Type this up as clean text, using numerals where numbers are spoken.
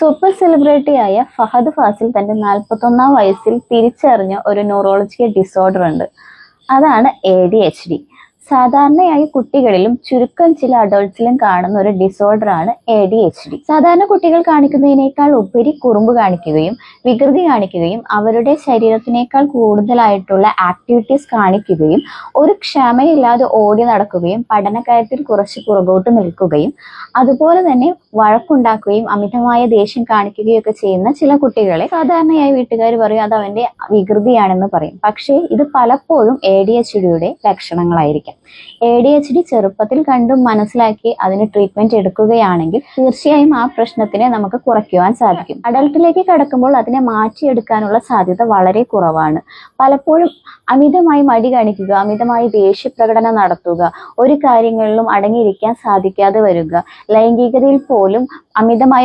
Super സെലിബ്രിറ്റിയായ Fahad Fazil തന്റെ 41-ാം വയസ്സിൽ തിരിച്ചറിഞ്ഞ ഒരു ന്യൂറോളജിക്കൽ ഡിസോർഡർ ഉണ്ട്. അതാണ് ADHD. സാധാരണയായി കുട്ടികളിലും ചുരുക്കം ചില അഡൾട്ട്സിലും കാണുന്ന ഒരു ഡിസോർഡർ ആണ് ADHD. സാധാരണ കുട്ടികൾ കാണിക്കുന്നതിനേക്കാൾ ഉപരി കുറുമ്പ് കാണിക്കുകയും വികൃതി കാണിക്കുകയും അവരുടെ ശരീരത്തിനേക്കാൾ കൂടുതലായിട്ടുള്ള ആക്ടിവിറ്റീസ് കാണിക്കുകയും ഒരു ക്ഷമയില്ലാതെ ഓടി നടക്കുകയും പഠനകാര്യത്തിൽ കുറച്ച് പുറകോട്ട് നിൽക്കുകയും അതുപോലെ തന്നെ വഴക്കുണ്ടാക്കുകയും അമിതമായ ദേഷ്യം കാണിക്കുകയും ഒക്കെ ചെയ്യുന്ന ചില കുട്ടികളെ സാധാരണയായി വീട്ടുകാർ പറയും അത് അവന്റെ വികൃതിയാണെന്ന് പറയും. പക്ഷേ ഇത് പലപ്പോഴും ADHDയുടെ ലക്ഷണങ്ങളായിരിക്കും. ADHD ചെറുപ്പത്തിൽ കണ്ടും മനസ്സിലാക്കി അതിന് ട്രീറ്റ്മെന്റ് എടുക്കുകയാണെങ്കിൽ തീർച്ചയായും ആ പ്രശ്നത്തിനെ നമുക്ക് കുറയ്ക്കുവാൻ സാധിക്കും. അഡൾട്ടിലേക്ക് കടക്കുമ്പോൾ അതിനെ മാറ്റിയെടുക്കാനുള്ള സാധ്യത വളരെ കുറവാണ്. പലപ്പോഴും അമിതമായി മടി കാണിക്കുക, അമിതമായി ദേഷ്യപ്രകടനം നടത്തുക, ഒരു കാര്യങ്ങളിലും അടങ്ങിയിരിക്കാൻ സാധിക്കാതെ വരിക, ലൈംഗികതയിൽ പോലും അമിതമായ